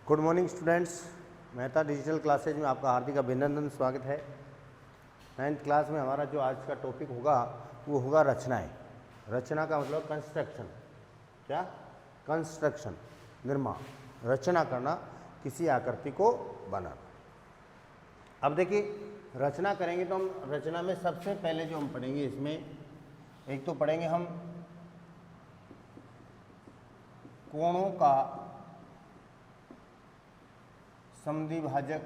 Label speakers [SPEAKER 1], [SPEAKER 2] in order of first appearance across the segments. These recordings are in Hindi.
[SPEAKER 1] Good morning students, Mehta digital classes में आपका हार्दिक अभिनंदन स्वागत है। 9th क्लास में हमारा जो आज का टॉपिक होगा वो होगा रचनाएं। रचना का मतलब कंस्ट्रक्शन। क्या? कंस्ट्रक्शन, निर्माण, रचना करना, किसी आकृति को बनाना। अब देखिए, रचना करेंगे तो हम रचना में सबसे पहले जो हम पढ़ेंगे, इसमें एक तो पढ़ेंगे हम कोणों का समद्विभाजक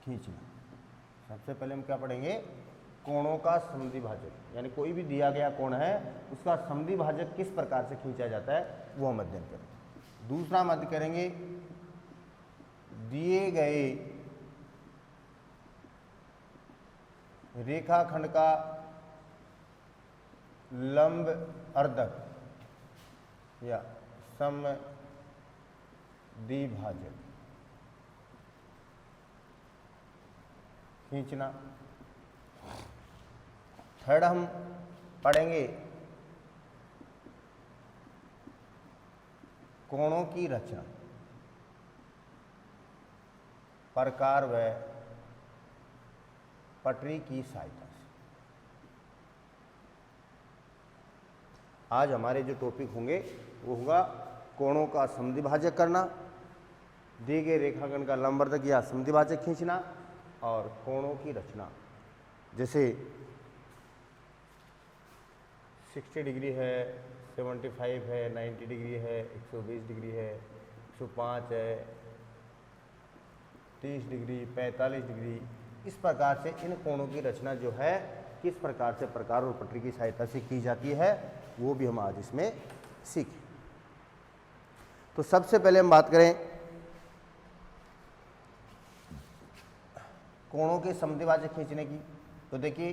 [SPEAKER 1] खींचना। सबसे पहले हम क्या पढ़ेंगे? कोणों का समद्विभाजक, यानी कोई भी दिया गया कोण है उसका समद्विभाजक किस प्रकार से खींचा जाता है वो हम अध्ययन करेंगे। दूसरा हम अध्ययन करेंगे दिए गए रेखाखंड का लंब अर्धक या समद्विभाजक खींचना। थर्ड हम पढ़ेंगे कोणों की रचना, प्रकार व पटरी की सहायता से। आज हमारे जो टॉपिक होंगे वो होगा कोणों का समद्विभाजक करना, दिए गए रेखाखंड का लंबवर्धक या समद्विभाजक खींचना और कोणों की रचना। जैसे 60 डिग्री है, 75 है, 90 डिग्री है, 120 डिग्री है, 105 है, 30 डिग्री, 45 डिग्री। इस प्रकार से इन कोणों की रचना जो है किस प्रकार से प्रकार और पटरी की सहायता से की जाती है वो भी हम आज इसमें सीखें। तो सबसे पहले हम बात करें कोणों के समद्विभाजक खींचने की। तो देखिए,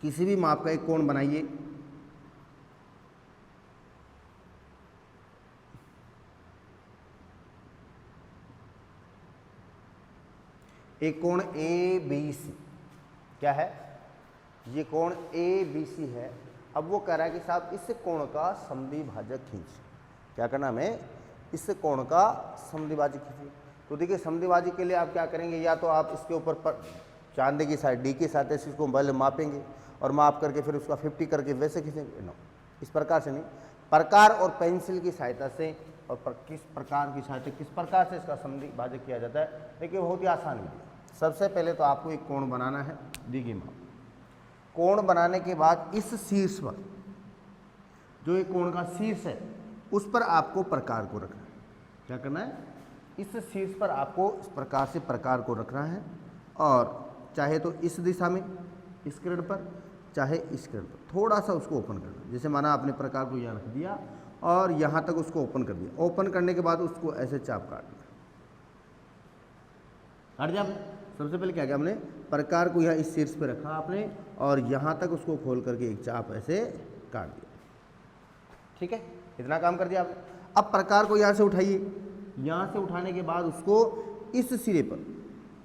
[SPEAKER 1] किसी भी माप का एक कोण बनाइए। एक कोण ABC, क्या है? ये कोण ABC है। अब वो कह रहा है कि साहब इस कोण का समद्विभाजक खींच। क्या करना हमें? इस कोण का समद्विभाजक खींचिए। तो देखिए, समद्विभाजक के लिए आप क्या करेंगे, या तो आप इसके ऊपर चांदे की साइड D की साथ इसको पहले मापेंगे और माप करके फिर उसका 50 करके वैसे खींचेंगे। नो, इस प्रकार से नहीं, प्रकार और पेंसिल की सहायता से और किस प्रकार की सहायता, किस प्रकार से इसका समद्विभाजक किया जाता है। देखिए, बहुत ही आसान विधि। सबसे पहले तो आपको एक कोण बनाना है, दी गई माप। कोण बनाने के बाद इस शीर्ष पर, जो एक कोण का शीर्ष है, उस पर आपको प्रकार को रखना है। क्या करना है? इस शीर्ष पर आपको इस प्रकार से प्रकार को रखना है, और चाहे तो इस दिशा में इस किरण पर, चाहे इस किरण पर थोड़ा सा उसको ओपन करना। जैसे माना आपने प्रकार को यहाँ रख दिया और यहाँ तक उसको ओपन कर दिया। ओपन करने के बाद उसको ऐसे चाप काट दिया। काट दिया आपने। सबसे पहले क्या किया हमने? प्रकार को यहाँ इस शीर्ष पे रखा आपने और यहाँ तक उसको खोल करके एक चाप ऐसे काट दिया। ठीक है, इतना काम कर दिया आपने। अब प्रकार को यहाँ से उठाइए। यहाँ से उठाने के बाद उसको इस सिरे पर,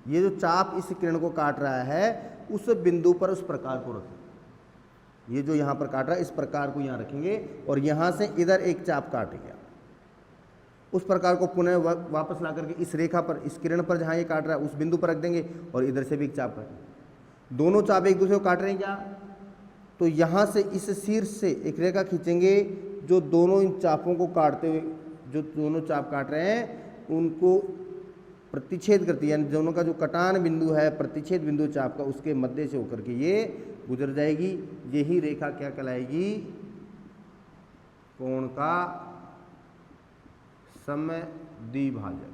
[SPEAKER 1] ये जो चाप इस किरण को काट रहा है, उस बिंदु पर उस प्रकार को रखें। ये जो यहाँ पर काट रहा है, इस प्रकार को यहाँ रखेंगे और यहाँ से इधर एक चाप काटेंगे। उस प्रकार को पुनः वापस ला करके इस रेखा पर, इस किरण पर जहाँ ये काट रहा है उस बिंदु पर रख देंगे और इधर से भी एक चाप काटेंगे। दोनों चाप एक दूसरे को काट रहे हैं क्या? तो यहाँ से इस शीर्ष से एक रेखा खींचेंगे जो दोनों इन चापों को काटते हुए, जो दोनों चाप काट रहे हैं उनको प्रतिच्छेद करती है, यानी दोनों का जो कटान बिंदु है, प्रतिच्छेद बिंदु चाप का, उसके मध्य से होकर के ये गुजर जाएगी। यही रेखा क्या कहलाएगी? कोण का समद्विभाजक।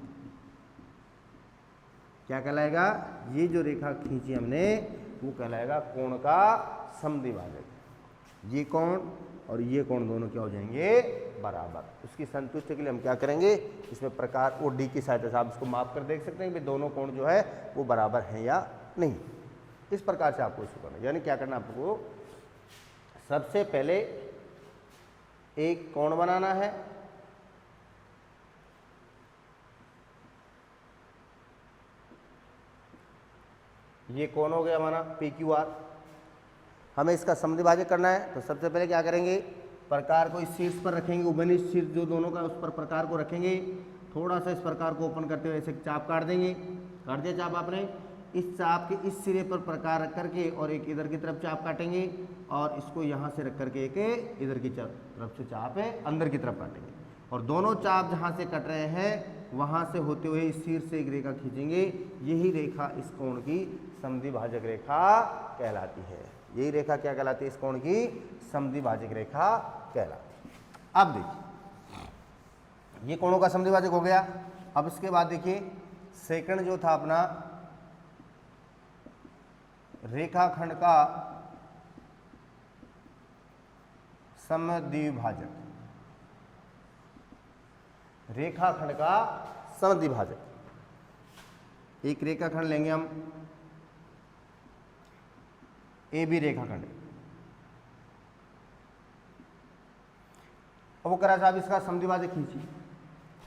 [SPEAKER 1] क्या कहलाएगा? ये जो रेखा खींची हमने वो कहलाएगा कोण का समद्विभाजक। ये कोण और ये कोण दोनों क्या हो जाएंगे? बराबर। उसकी संतुष्टि के लिए हम क्या करेंगे? इसमें प्रकार और D की सहायता से आप इसको माप कर देख सकते हैं कि दोनों कोण जो है वो बराबर हैं या नहीं। इस प्रकार से आपको इसको करना, यानी क्या करना आपको? सबसे पहले एक कोण बनाना है, ये कौन हो गया हमारा PQR। हमें इसका समद्विभाजक करना है तो सबसे पहले क्या करेंगे, प्रकार को इस शीर्ष पर रखेंगे, उभयनिष्ठ शीर्ष जो दोनों का उस पर प्रकार को रखेंगे, थोड़ा सा इस प्रकार को ओपन करते हुए ऐसे चाप काट देंगे। काट दिया चाप आपने, इस चाप के इस सिरे पर प्रकार रख करके और एक इधर की तरफ चाप काटेंगे और इसको यहाँ से रख करके एक इधर की तरफ से चाप है अंदर की तरफ काटेंगे और दोनों चाप जहाँ से कट रहे हैं वहाँ से होते हुए इस शीर्ष से एक रेखा खींचेंगे। यही रेखा इस कोण की समद्विभाजक रेखा कहलाती है। यही रेखा क्या कहलाती है? इस कोण की समद्विभाजक रेखा कहलाती है। अब देखिए ये कोणों का समद्विभाजक हो गया। अब इसके बाद देखिए सेकंड जो था अपना रेखाखंड का समद्विभाजक, रेखाखंड का समद्विभाजक। एक रेखाखंड लेंगे हम ए बी रेखाखंड। अब वो करा साहब इसका समद्विभाजक खींची,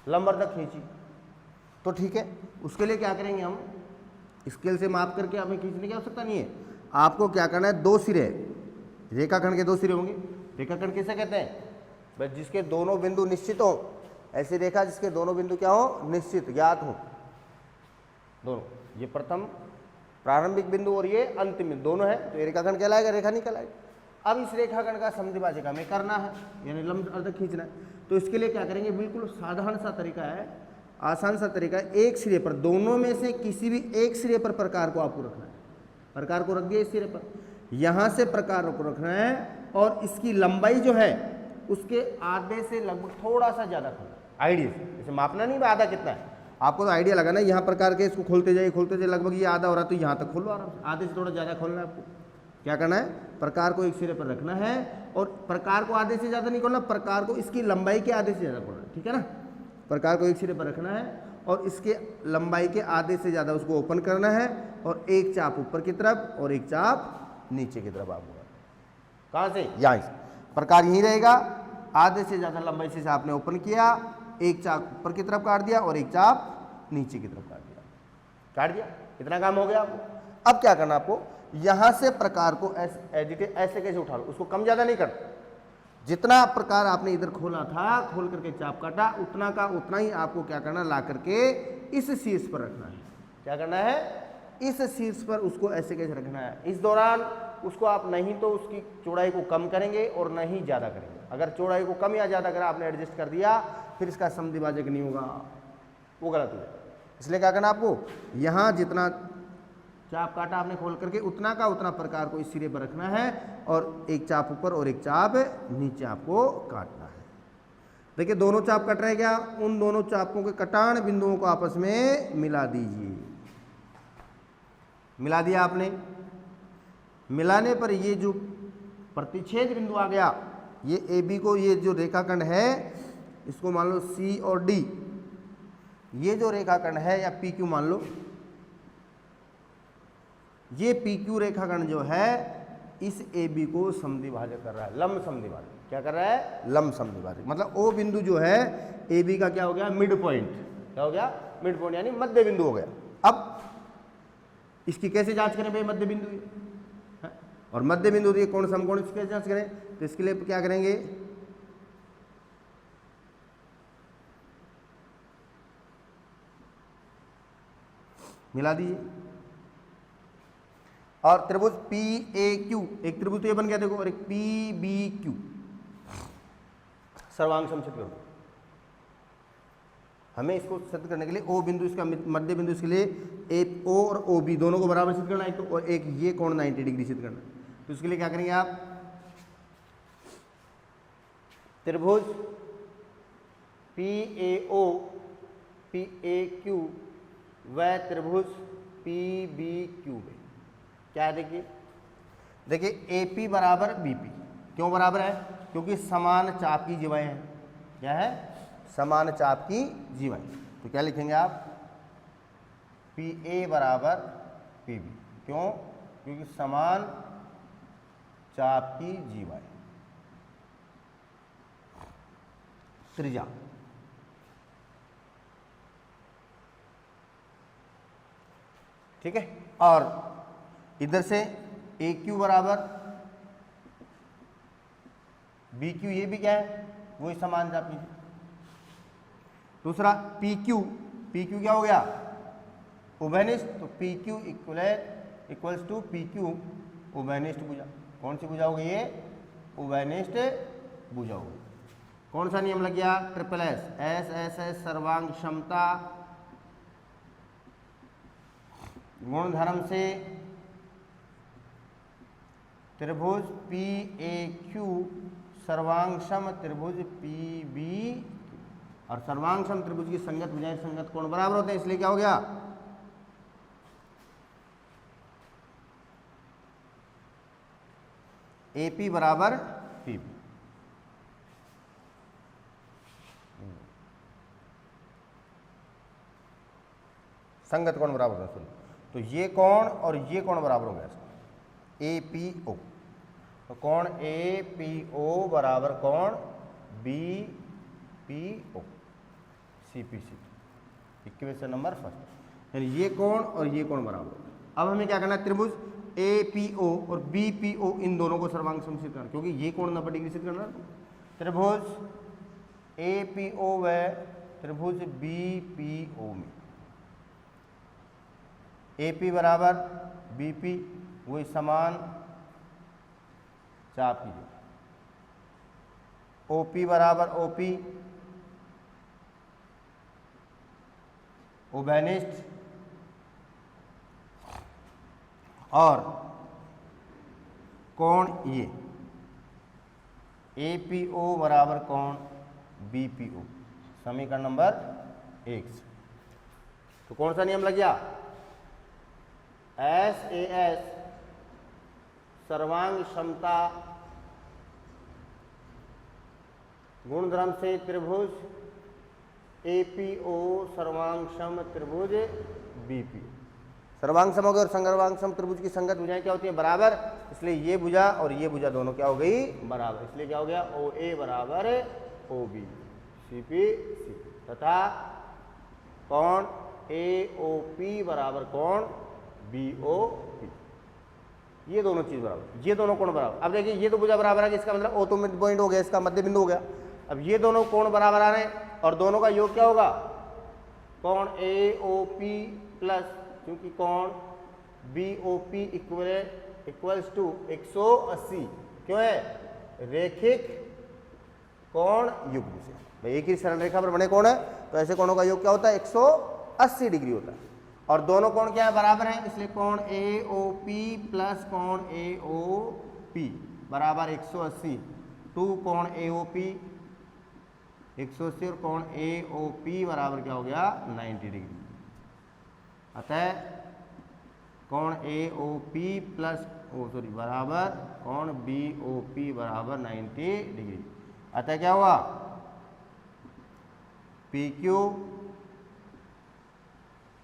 [SPEAKER 1] लंबर तक खींची, तो ठीक है। उसके लिए क्या करेंगे हम, स्केल से माप करके हमें खींचने की आवश्यकता नहीं है। आपको क्या करना है, दो सिरे, रेखाखंड के दो सिरे होंगे। रेखाखंड किसे कहते हैं? बस जिसके दोनों बिंदु निश्चित हो, ऐसी रेखा जिसके दोनों बिंदु क्या हो, निश्चित ज्ञात हो। दोनों, ये प्रथम प्रारंभिक बिंदु और ये अंतिम बिंदु दोनों है, तो ये रेखाखंड कहलाएगा, रेखा नहीं कहलाएगा। अब इस रेखाखंड का समद्विभाजक हमें करना है, यानी लंब अर्धक खींचना है। तो इसके लिए क्या करेंगे, बिल्कुल साधारण सा तरीका है, आसान सा तरीका है। एक सिरे पर, दोनों में से किसी भी एक सिरे पर प्रकार को आपको रखना है। प्रकार को रख दिया इस सिरे पर, यहां से प्रकार को रखना है और इसकी लंबाई जो है उसके आधे से लगभग थोड़ा सा ज्यादा खोलना। आइडिया इसे मापना नहीं आधा कितना है, आपको तो आइडिया लगाना है। यहाँ प्रकार के इसको खोलते जाइए, लगभग ये आधा हो रहा है तो यहाँ तक खोलो आराम से, आधे से थोड़ा ज़्यादा खोलना है आपको। क्या करना है, प्रकार को एक सिरे पर रखना है और प्रकार को आधे से ज़्यादा नहीं खोलना, प्रकार को इसकी लंबाई के आधे से ज़्यादा खोलना है, ठीक है ना। प्रकार को एक सिरे पर रखना है और इसके लंबाई के आधे से ज़्यादा उसको ओपन करना है और एक चाप ऊपर की तरफ और एक चाप नीचे की तरफ आपको। कहाँ से, यहाँ से। प्रकार यहीं रहेगा, आधे से ज़्यादा लंबाई से आपने ओपन किया, एक चाप ऊपर की तरफ काट दिया और एक चाप नीचे की तरफ काट दिया। इतना काम हो गया आपको। अब क्या करना आपको, यहां से प्रकार को ऐसे कैसे उठा लो, उसको कम ज्यादा नहीं करना। जितना प्रकार आपने इधर खोला था, खोल करके चाप काटा, उतना का उतना ही आपको क्या करना, ला करके इस शीर्ष पर रखना है। क्या करना है, इस शीर्ष पर उसको ऐसे कैसे रखना है। इस दौरान उसको आप नहीं तो उसकी चौड़ाई को कम करेंगे और नहीं ज़्यादा करेंगे। अगर चौड़ाई को कम या ज़्यादा अगर आपने एडजस्ट कर दिया फिर इसका समद्विभाजक नहीं होगा, वो गलत हो जाएगा। इसलिए क्या करना आपको, यहाँ जितना चाप काटा आपने खोल करके उतना का उतना प्रकार को इस सिरे पर रखना है और एक चाप ऊपर और एक चाप नीचे आपको काटना है। देखिए दोनों चाप कट रहे, क्या उन दोनों चापों के कटान बिंदुओं को आपस में मिला दीजिए। मिला दिया आपने, मिलाने पर ये जो प्रतिच्छेद बिंदु आ गया, ये ए बी को, ये जो रेखाखंड है इसको मान लो सी और डी, ये जो रेखाखंड है या पी क्यू मान लो, ये पी क्यू रेखाखंड जो है इस ए बी को समद्विभाजक कर रहा है, लंब समद्विभाजक। क्या कर रहा है, लंब समद्विभाजक। मतलब ओ बिंदु जो है ए बी का क्या हो गया, मिड पॉइंट। क्या हो गया, मिड पॉइंट यानी मध्य बिंदु हो गया। अब इसकी कैसे जांच करें भाई, मध्य बिंदु है और मध्य बिंदु ये कौन समकोण, इसकी कैसे जांच करें, तो इसके लिए क्या करेंगे, मिला दीजिए और त्रिभुज पी ए क्यू, एक त्रिभुज तो ये बन गया देखो, और एक पी बी क्यू, सर्वांग समछेद करो। हमें इसको सिद्ध करने के लिए ओ बिंदु इसका मध्य बिंदु, इसके लिए ए ओ और ओ बी दोनों को बराबर सिद्ध करना है, तो और एक ये कोण 90 डिग्री सिद्ध करना है। तो इसके लिए क्या करेंगे आप, त्रिभुज P A O P A Q व त्रिभुज पी बी क्यू में क्या है, देखिए ए पी बराबर बी पी। क्यों बराबर है, क्योंकि समान चाप की जीवाएं हैं। क्या है, समान चाप की जीवाएं। तो क्या लिखेंगे आप, पी ए बराबर पी बी। क्यों, क्योंकि समान चाप की जीवाएं। त्रिज्या, ठीक है। और इधर से ए क्यू बराबर बी क्यू ये भी क्या है, वही समान चाप कीजिए। दूसरा पी क्यू, पी क्यू क्या हो गया, उभयनिष्ठ, तो P Q equals to P Q उभयनिष्ठ भुजा। कौन सी भुजा होगी ये, उभयनिष्ठ भुजा होगी। कौन सा नियम लग गया, triple S, S S S सर्वांग क्षमता गुणधर्म से त्रिभुज पी ए क्यू सर्वांगसम त्रिभुज पी बी, और सर्वांगसम त्रिभुज की संगत भुजाएं संगत कोण बराबर होते हैं, इसलिए क्या हो गया, AP बराबर PB। संगत कोण बराबर होता है, तो ये कोण और ये कोण बराबर हो गया APO। तो कोण APO बराबर कोण BPO, CPC, equation number first. यानी ये कोण और ये कोण बराबर हो गया। अब हमें क्या करना है, त्रिभुज APO और BPO इन दोनों को सर्वांग समसित करना, क्योंकि ये कोण 90 डिग्री से करना। त्रिभुज APO व त्रिभुज BPO में AP बराबर BP वही समान चाप कीजिए, OP बराबर OP उभयनिष्ठ, और कोण ये APO बराबर कोण BPO, समीकरण नंबर 1। तो कौन सा नियम लग गया, SAS सर्वांग क्षमता गुणधर्म से त्रिभुज APO सर्वांगसम त्रिभुज BPO। सर्वांगसम हो गए और संगर्वांगसम त्रिभुज की संगत भुजाएं क्या होती है, बराबर, इसलिए ये भुजा और ये भुजा दोनों क्या हो गई, बराबर, इसलिए क्या हो गया, OA बराबर OB CPC, तथा कोण AOP बराबर कोण BOP। ये दोनों चीज बराबर, ये दोनों कोण बराबर। अब देखिए ये तो भुजा बराबर है, इसका मतलब O तो मिड पॉइंट हो गया, इसका मध्य बिंदु हो गया। अब ये दोनों कोण बराबर आ रहे हैं और दोनों का योग क्या होगा, कोण AOP प्लस, क्योंकि कोण BOP इक्वल्स टू 180, क्यों है, रेखिक कोण युग्म से। भाई एक ही सरल रेखा पर बने कोण है, तो ऐसे कोणों का योग क्या होता है, 180 डिग्री होता है, और दोनों कोण क्या है, बराबर हैं, इसलिए कोण AOP प्लस कोण AOP बराबर 180, टू कोण AOP 180 और कोण AOP बराबर क्या हो गया, 90 डिग्री। अतः कोण AOP प्लस बराबर कोण BOP बराबर 90 डिग्री। अतः क्या हुआ, PQ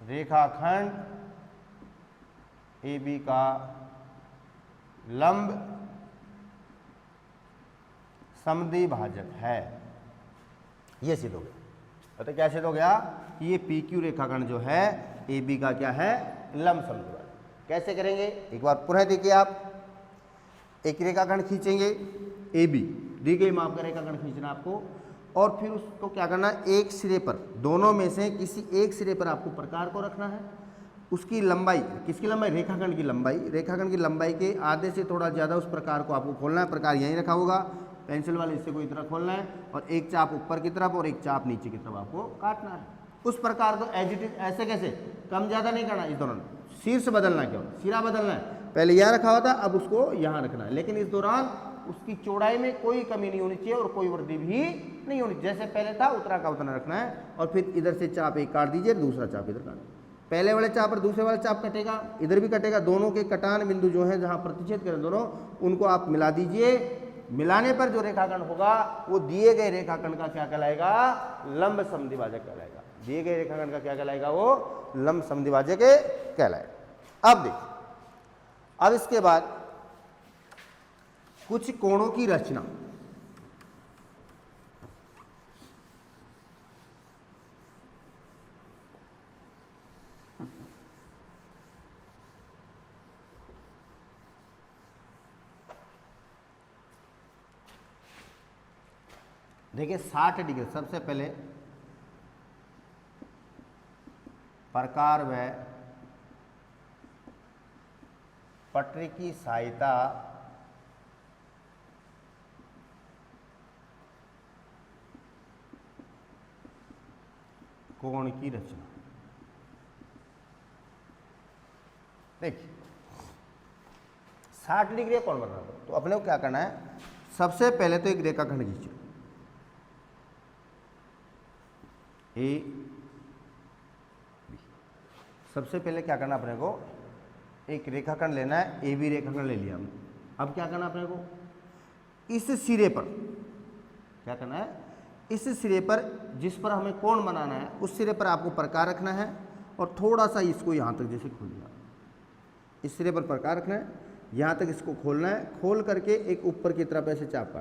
[SPEAKER 1] रेखाखंड AB का लंब समद्विभाजक है। ये सिद्ध हो गया। अतः क्या सिद्ध हो गया कि ये PQ रेखाखंड जो है AB का क्या है, लंब समद्विभाजक। कैसे करेंगे, एक बार पुनः देखिए, आप एक रेखाखंड खींचेंगे AB, दी गई माप का रेखाखंड खींचना आपको, और फिर उसको क्या करना है, एक सिरे पर, दोनों में से किसी एक सिरे पर आपको प्रकार को रखना है। उसकी लंबाई, किसकी लंबाई, रेखाखंड की लंबाई, रेखाखंड की लंबाई के आधे से थोड़ा ज़्यादा उस प्रकार को आपको खोलना है। प्रकार यहीं रखा होगा, पेंसिल वाले हिस्से को इस तरह खोलना है, और एक चाप ऊपर की तरफ और एक चाप नीचे की तरफ आपको काटना है। उस प्रकार को एज इट इज, ऐसे कैसे, कम ज़्यादा नहीं करना, इस दौरान शीर्ष बदलना है, केवल सिरा बदलना है। पहले यहाँ रखा हुआ था, अब उसको यहाँ रखना है, लेकिन इस दौरान उसकी चौड़ाई में कोई कमी नहीं होनी चाहिए और कोई वृद्धि भी नहीं होनी, जैसे पहले था उतना का उतना रखना है। और फिर इधर से चाप एक काट दीजिए, दूसरा चाप इधर काट, पहले वाले चाप और दूसरे वाले चाप कटेगा, इधर भी कटेगा। दोनों के कटान बिंदु जो है जहाँ प्रतिच्छेद करें दोनों, उनको आप मिला दीजिए। मिलाने पर जो रेखाखंड होगा वो दिए गए रेखाखंड का क्या कहलाएगा, लंब समद्विभाजक कहलाएगा। दिए गए रेखाखंड का क्या कहलाएगा, वो लंब समद्विभाजक कहलाएगा। अब देखिए, अब इसके बाद कुछ कोणों की रचना। देखिए 60 डिग्री, सबसे पहले प्रकार व पटरी की सहायता कोण की रचना। देखिए 60 डिग्री कोण बनना है, तो अपने को क्या करना है, सबसे पहले तो एक रेखाखंड खींचो, ए बी। सबसे पहले क्या करना अपने को, एक रेखाखंड लेना है, ए बी रेखाखंड ले लिया हमने। अब क्या करना अपने को, इस सिरे पर क्या करना है, इस सिरे पर जिस पर हमें कोण बनाना है उस सिरे पर आपको प्रकार रखना है और थोड़ा सा इसको यहाँ तक जैसे खोल दिया, इस सिरे पर प्रकार रखना है, यहाँ तक इसको खोलना है, खोल करके एक ऊपर की तरफ ऐसे चाप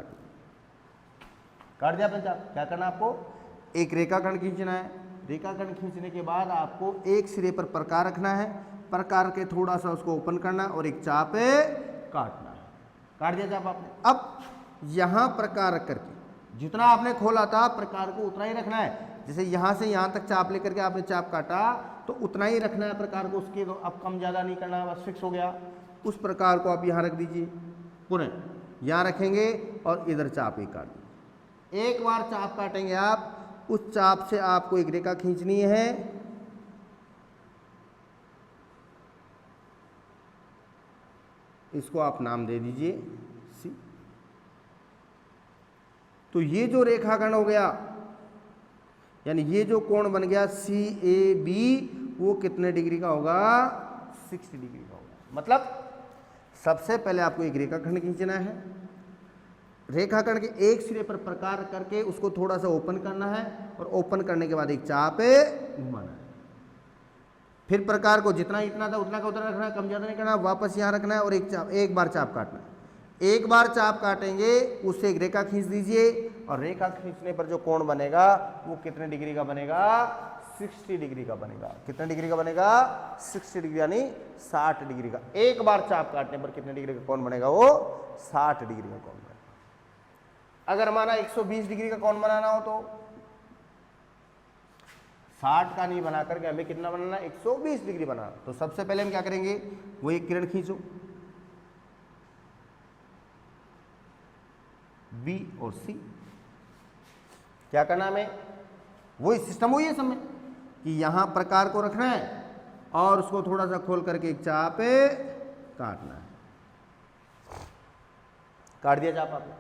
[SPEAKER 1] काट दिया अपने चाप। क्या करना आपको, एक रेखाखंड खींचना है, रेखाखंड खींचने के बाद आपको एक सिरे पर प्रकार रखना है, प्रकार के थोड़ा सा उसको ओपन करना और एक चाप काटना है। काट दिया चाप आपने। अब यहाँ प्रकार रख करके जितना आपने खोला था प्रकार को उतना ही रखना है। जैसे यहाँ से यहाँ तक चाप लेकर के आपने चाप काटा तो उतना ही रखना है प्रकार को, उसके तो अब कम ज़्यादा नहीं करना है, बस फिक्स हो गया। उस प्रकार को आप यहाँ रख दीजिए, पुनः यहाँ रखेंगे और इधर चाप एक काट दीजिए। एक बार चाप काटेंगे आप, उस चाप से आपको एक रेखा खींचनी है, इसको आप नाम दे दीजिए सी। तो ये जो रेखाखंड हो गया, यानी ये जो कोण बन गया सी ए बी, वो कितने डिग्री का होगा, 60 डिग्री का होगा। मतलब सबसे पहले आपको एक रेखाखंड खींचना है, रेखाखंड के एक सिरे पर प्रकार करके उसको थोड़ा सा ओपन करना है और ओपन करने के बाद एक चाप घुमाना है। फिर प्रकार को जितना इतना था उतना का उतना रखना है, कम ज़्यादा नहीं करना, वापस यहाँ रखना है और एक बार चाप काटना है। एक बार चाप काटेंगे उससे एक रेखा खींच दीजिए और रेखा खींचने पर जो कोण बनेगा वो कितने डिग्री का बनेगा, 60 डिग्री का बनेगा। कितने डिग्री का बनेगा, 60 डिग्री, यानी 60 डिग्री का। एक बार चाप काटने पर कितने डिग्री का कोण बनेगा, वो 60 डिग्री का कोण बनेगा। अगर हमारा 120 डिग्री का कोण बनाना हो तो 60 का नहीं बना करके हमें कितना बनाना, 120 डिग्री बनाना। तो सबसे पहले हम क्या करेंगे, वो एक किरण खींचो, बी और सी। क्या करना हमें, वही सिस्टम वही है सब में कि यहां प्रकार को रखना है और उसको थोड़ा सा खोल करके एक चाप काटना है। काट दिया चाप आपने,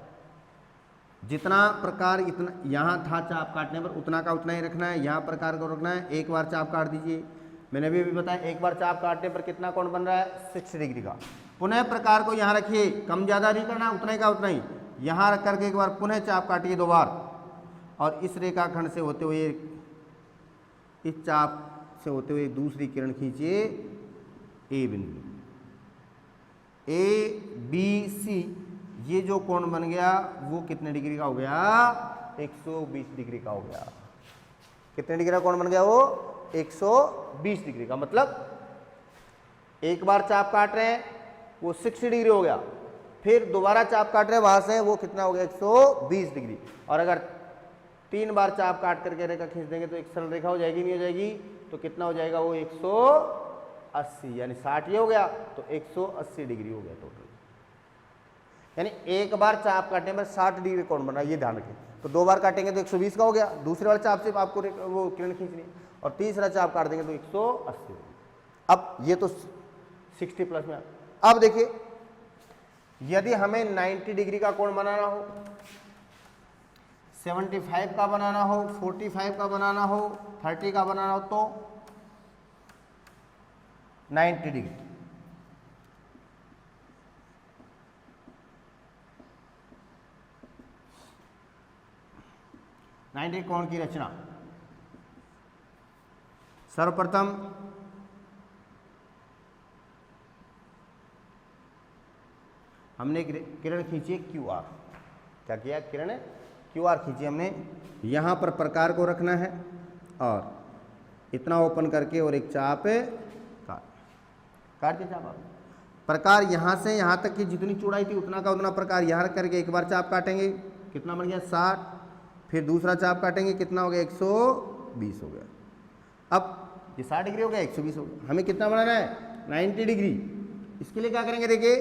[SPEAKER 1] जितना प्रकार इतना यहां था चाप काटने पर उतना का उतना ही रखना है, यहां प्रकार को रखना है। एक बार चाप काट दीजिए, मैंने भी बताया एक बार चाप काटने पर कितना कोण बन रहा है, 60 डिग्री का। पुनः प्रकार को यहां रखिए, कम ज्यादा नहीं करना, उतना ही का उतना ही। यहाँ रख करके एक बार पुनः चाप काटिए 2 बार और इस रेखाखंड से होते हुए इस चाप से होते हुए दूसरी किरण खींचिए ए बिंदु, ए बी सी। ये जो कोण बन गया वो कितने डिग्री का हो गया, 120 डिग्री का हो गया। कितने डिग्री का कोण बन गया, वो 120 डिग्री का। मतलब एक बार चाप काट रहे हैं वो 60 डिग्री हो गया, फिर दोबारा चाप काट रहे हैं वहां से वो कितना हो गया, 120 डिग्री। और अगर 3 बार चाप काट करके रेखा खींच देंगे तो एक सरल रेखा हो जाएगी, नहीं हो जाएगी, तो कितना हो जाएगा, वो 180, यानी 60 ये हो गया तो 180 डिग्री हो गया टोटल। यानी एक बार चाप काटने पर 60 डिग्री कोण बना, ये ध्यान रखें। तो 2 बार काटेंगे तो 120 का हो गया, दूसरे वाले चाप से आपको वो किरण खींचनी, और तीसरा चाप काट देंगे तो 180। अब ये तो 60 प्लस में। अब देखिए यदि हमें 90 डिग्री का कोण बनाना हो, 75 का बनाना हो, 45 का बनाना हो, 30 का बनाना हो, तो 90 डिग्री। कोण की रचना, सर्वप्रथम हमने किरण खींची क्यू आर। क्या किया, किरण क्यू आर खींची हमने। यहाँ पर प्रकार को रखना है और इतना ओपन करके और एक चाप काट के चाप आप प्रकार यहाँ से यहाँ तक की जितनी चौड़ाई थी उतना का उतना प्रकार यहाँ रख करके एक बार चाप काटेंगे, कितना बन गया 60। फिर दूसरा चाप काटेंगे, कितना हो गया 120 हो गया। अब ये 60 डिग्री हो गया, 120 हो गया। हमें कितना बनाना है 90 डिग्री। इसके लिए क्या करेंगे, देखिए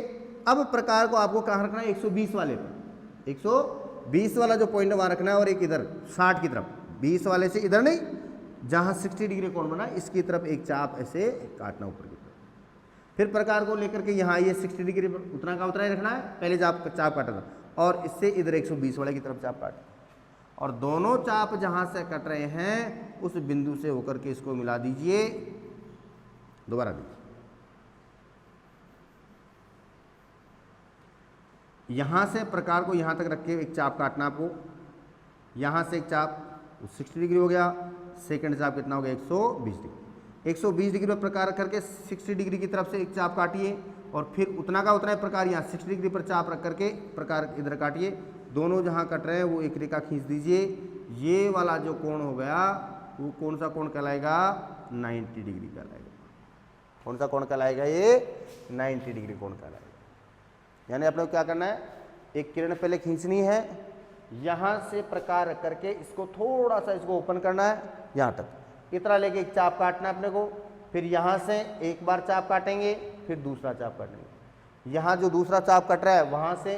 [SPEAKER 1] अब प्रकार को आपको कहाँ रखना है 120 वाले पर, 120 वाला जो पॉइंट वहाँ रखना है, और एक इधर 60 की तरफ, 20 वाले से इधर नहीं, जहाँ 60 डिग्री कोण बना इसकी तरफ एक चाप ऐसे काटना ऊपर की तरफ। फिर प्रकार को लेकर के यहाँ ये 60 डिग्री पर उतना का उतना ही रखना है, पहले चाप काटा था, और इससे इधर 120 वाले की तरफ चाप काटा, और दोनों चाप जहाँ से कट रहे हैं उस बिंदु से होकर के इसको मिला दीजिए। दोबारा दीजिए, यहाँ से प्रकार को यहाँ तक रख के एक चाप काटना आपको, यहाँ से एक चाप 60 डिग्री हो गया, सेकंड चाप कितना हो गया 120 डिग्री। 120 डिग्री पर प्रकार करके 60 डिग्री की तरफ से एक चाप काटिए, और फिर उतना का उतना प्रकार यहाँ 60 डिग्री पर चाप रख करके प्रकार इधर काटिए। दोनों जहाँ कट रहे हैं वो एक रेखा खींच दीजिए। ये वाला जो कोण हो गया वो कौन सा कोण कहलाएगा 90 डिग्री कहलाएगा। कौन सा कोण कहलाएगा ये 90 डिग्री कोण कहलाएगा। यानी अपने को क्या करना है, एक किरण पहले खींचनी है, यहाँ से प्रकार रख करके इसको थोड़ा सा इसको ओपन करना है यहाँ तक, इतना लेके एक चाप काटना है अपने को। फिर यहाँ से एक बार चाप काटेंगे, फिर दूसरा चाप काटेंगे। यहाँ जो दूसरा चाप कट रहा है वहाँ से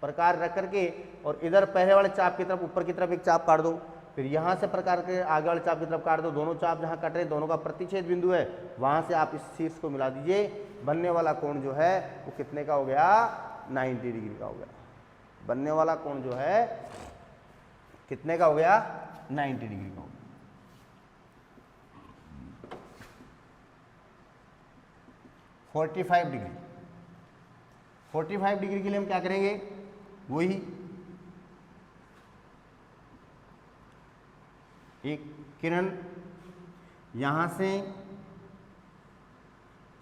[SPEAKER 1] प्रकार रख करके और इधर पहले वाले चाप की तरफ ऊपर की तरफ एक चाप काट दो, फिर यहाँ से प्रकार के आगे वाले चाप की तरफ काट दो। दोनों चाप जहाँ कट रहे दोनों का प्रतिच्छेद बिंदु है, वहाँ से आप इस शीर्ष को मिला दीजिए। बनने वाला कोण जो है वो कितने का हो गया 90 डिग्री का हो गया। बनने वाला कोण जो है कितने का हो गया 90 डिग्री का हो गया। (45 डिग्री) 45 डिग्री के लिए हम क्या करेंगे, वही एक किरण यहां से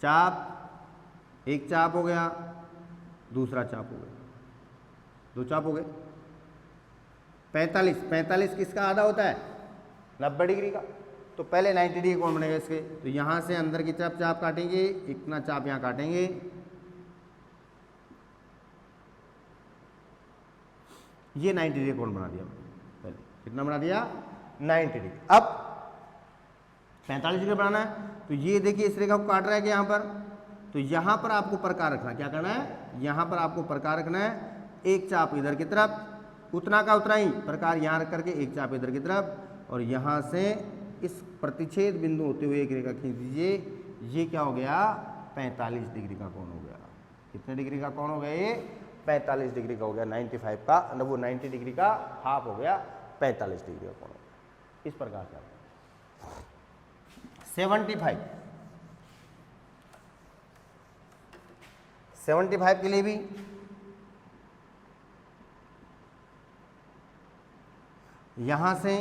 [SPEAKER 1] चाप, एक चाप हो गया, दूसरा चाप हो गया, दो चाप हो गए। 45 किसका आधा होता है 90 डिग्री का। तो पहले 90 डिग्री कोण बनेगा इसके, तो यहाँ से अंदर की तरफ चाप काटेंगे, इतना चाप यहाँ काटेंगे, ये 90 डिग्री कोण बना दिया। पहले कितना बना दिया 90 डिग्री। अब 45 डिग्री बनाना है, तो ये देखिए इस रेखा को काट रहा है कि यहाँ पर, तो यहाँ पर आपको प्रकार रखना है। क्या करना है, यहाँ पर आपको प्रकार रखना है, एक चाप इधर की तरफ, उतना का उतना ही प्रकार यहाँ रख करके एक चाप इधर की तरफ, और यहाँ से इस प्रतिच्छेद बिंदु होते हुए एक रेखा खींच दीजिए। ये क्या हो गया 45 डिग्री का कोण हो गया। कितने डिग्री का कोण हो गया ये 45 डिग्री का हो गया। 95 का वो 90 डिग्री का हाफ हो गया, 45 डिग्री का कोण हो गया। इस प्रकार से 75 के लिए भी यहां से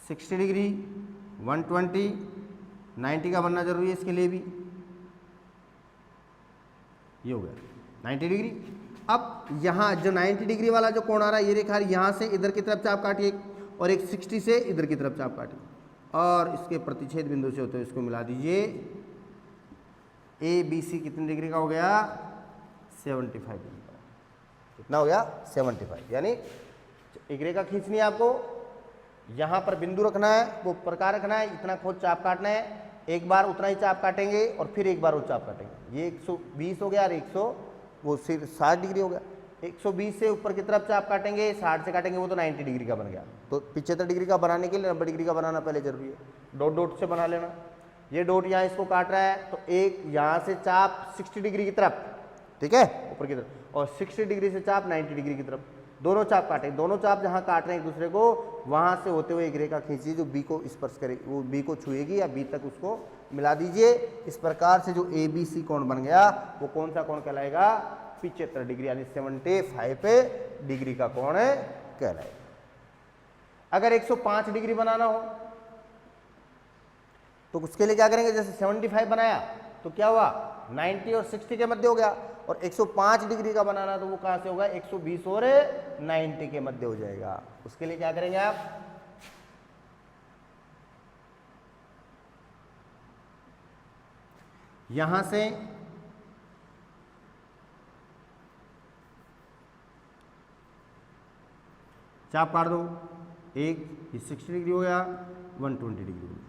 [SPEAKER 1] 60 डिग्री 120 90 का बनना जरूरी है। इसके लिए भी ये हो गया 90 डिग्री। अब यहाँ जो 90 डिग्री वाला जो कोण आ रहा है ये रेखा यहाँ से इधर की तरफ चाप काटिए, और एक 60 से इधर की तरफ चाप काटिए, और इसके प्रतिच्छेद बिंदु से होते हुए इसको मिला दीजिए। ABC कितने डिग्री का हो गया 75 डिग्री का। कितना हो गया 75। यानी एक रेखा खींचनी है आपको, यहाँ पर बिंदु रखना है, वो प्रकार रखना है, इतना खोद चाप काटना है, एक बार उतना ही चाप काटेंगे और फिर एक बार वो चाप काटेंगे। ये 120 हो गया और 100 वो सिर्फ 60 डिग्री हो गया। 120 से ऊपर की तरफ चाप काटेंगे, 60 से काटेंगे वो तो 90 डिग्री का बन गया। तो 75 डिग्री का बनाने के लिए 90 डिग्री का बनाना पहले जरूरी है। डॉट डॉट से बना लेना। ये डॉट यहाँ इसको काट रहा है, तो एक यहाँ से चाप 60 डिग्री की तरफ, ठीक है, ऊपर की तरफ, और 60 डिग्री से चाप 90 डिग्री की तरफ, दोनों चाप काटे। दोनों चाप जहाँ काट रहे हैं एक दूसरे को, वहाँ से होते हुए एक रेखा खींचिए जो बी को स्पर्श करेगी, वो बी को छुएगी या बी तक उसको मिला दीजिए। इस प्रकार से जो ABC कोण बन गया वो कौन सा कोण कहलाएगा 75 डिग्री, यानी 75 डिग्री का कोण कहलाएगा। अगर 105 डिग्री बनाना हो तो उसके लिए क्या करेंगे, जैसे 75 बनाया तो क्या हुआ 90 और 60 के मध्य हो गया, और 105 डिग्री का बनाना तो वो कहां से होगा 120 और 90 के मध्य हो जाएगा। उसके लिए क्या करेंगे आप, यहां से चाप काट दो, एक ये 60 डिग्री हो गया, 120 डिग्री हो गया।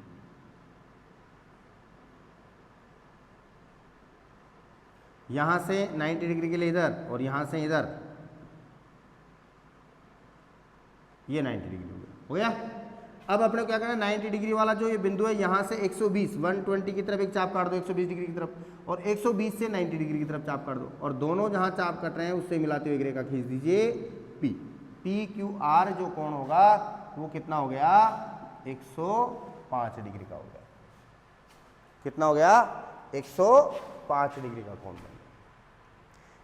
[SPEAKER 1] यहाँ से 90 डिग्री के लिए इधर और यहाँ से इधर ये 90 डिग्री हो गया। अब अपने को क्या करना है, 90 डिग्री वाला जो ये बिंदु है यहाँ से 120 120 की तरफ एक चाप काट दो, 120 डिग्री की तरफ, और 120 से 90 डिग्री की तरफ चाप काट दो, और दोनों जहाँ चाप कट रहे हैं उससे मिलाते हुए एक रेखा खींच दीजिए P। PQR जो कोण होगा वो कितना हो गया, 105 डिग्री का हो गया। कितना हो गया, 105 डिग्री का कोण बन गया।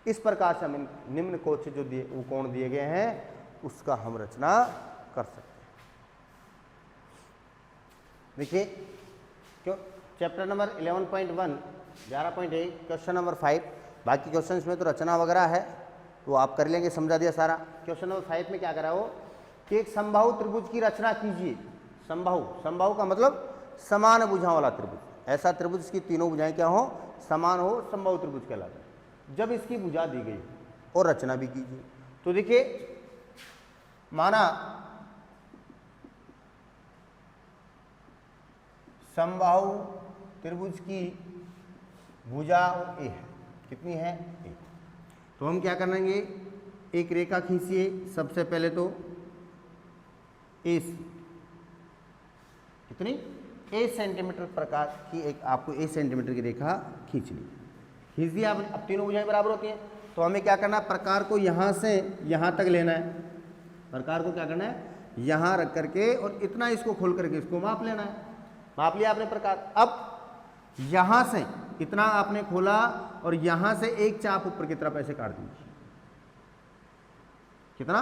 [SPEAKER 1] इस प्रकार से हम निम्न कोण से जो वो कोण दिए गए हैं उसका हम रचना कर सकते हैं। देखिए क्यों, चैप्टर नंबर 11.1 11.1 क्वेश्चन नंबर 5, बाकी क्वेश्चंस में तो रचना वगैरह है तो आप कर लेंगे, समझा दिया सारा। क्वेश्चन नंबर 5 में क्या करा हो कि एक समबाहु त्रिभुज की रचना कीजिए। समबाहु का मतलब समान भुजाओं वाला त्रिभुज, ऐसा त्रिभुज जिसकी तीनों भुजाएं क्या हो, समान हो, समबाहु त्रिभुज कहलाता है। जब इसकी भुजा दी गई और रचना भी कीजिए। तो देखिए माना समबाहु त्रिभुज की भुजा ए है, कितनी है, ए। तो हम क्या करेंगे, एक रेखा खींचिए सबसे पहले तो ए, कितनी, 1 सेंटीमीटर प्रकार की एक आपको 1 सेंटीमीटर की रेखा खींच ली, खींच दिया। अब तीनों भुजाएं बराबर होती हैं तो हमें क्या करना है, प्रकार को यहाँ से यहाँ तक लेना है। प्रकार को क्या करना है, यहाँ रख करके और इतना इसको खोल करके इसको माप लेना है। माप लिया आपने प्रकार। अब यहाँ से इतना आपने खोला और यहाँ से एक चाप ऊपर की तरफ ऐसे काट दीजिए। कितना,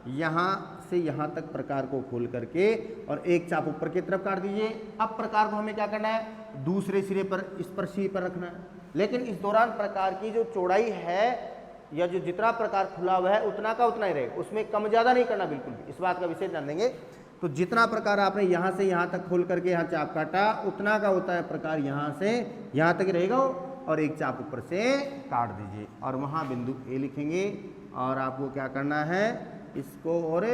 [SPEAKER 1] यहाँ से यहाँ तक प्रकार को खोल करके और एक चाप ऊपर की तरफ काट दीजिए। अब प्रकार को हमें क्या करना है, दूसरे सिरे पर, इस पर सी पर रखना है। लेकिन इस दौरान प्रकार की जो चौड़ाई है या जो जितना प्रकार खुला हुआ है उतना का उतना ही रहेगा, उसमें कम ज़्यादा नहीं करना बिल्कुल भी। इस बात का विशेष ध्यान देंगे। तो जितना प्रकार आपने यहाँ से यहाँ तक खोल करके यहाँ चाप काटा उतना का होता है प्रकार, यहाँ से यहाँ तक रहेगा और एक चाप ऊपर से काट दीजिए और वहाँ बिंदु ए लिखेंगे। और आपको क्या करना है, इसको और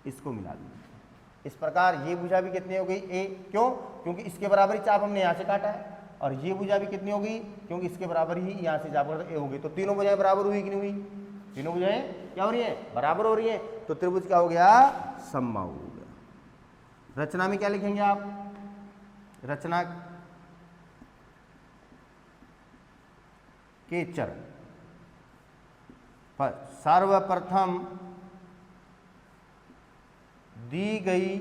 [SPEAKER 1] इसको मिला दीजिए। इस प्रकार ये भुजा भी कितनी हो गई, ए। क्यों, क्योंकि इसके बराबर ही चाप हमने यहाँ से काटा है। और ये भुजा भी कितनी होगी, क्योंकि इसके बराबर ही यहाँ से चाप काटा, ए हो गई। तो तीनों भुजाएं बराबर हुई कि नहीं हुई, तीनों भुजाएं क्या हो रही है, बराबर हो रही है। तो त्रिभुज क्या हो गया, समबाहु हो गया। रचना में क्या लिखेंगे आप, रचना के चरण पर सर्वप्रथम दी गई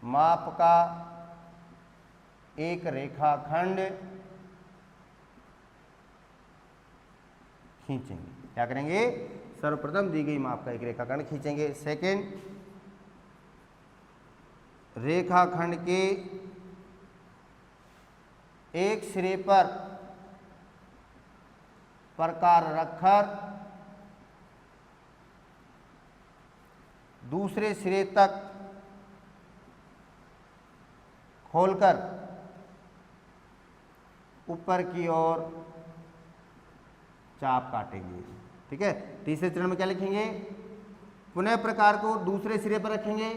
[SPEAKER 1] माप का एक रेखाखंड खींचेंगे। क्या करेंगे, सर्वप्रथम दी गई माप का एक रेखाखंड खींचेंगे। सेकंड, रेखाखंड के एक सिरे पर प्रकार रखकर दूसरे सिरे तक खोलकर ऊपर की ओर चाप काटेंगे। ठीक है। तीसरे चरण में क्या लिखेंगे, पुनः प्रकार को दूसरे सिरे पर रखेंगे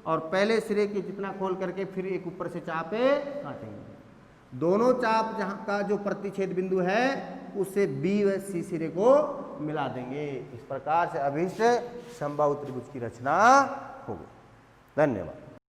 [SPEAKER 1] और पहले सिरे के जितना खोल करके फिर एक ऊपर से चाप काटेंगे। दोनों चाप जहां का जो प्रतिच्छेद बिंदु है उससे बी व सी सिरे को मिला देंगे। इस प्रकार से अभिष्ट समबाहु त्रिभुज की रचना होगी। धन्यवाद।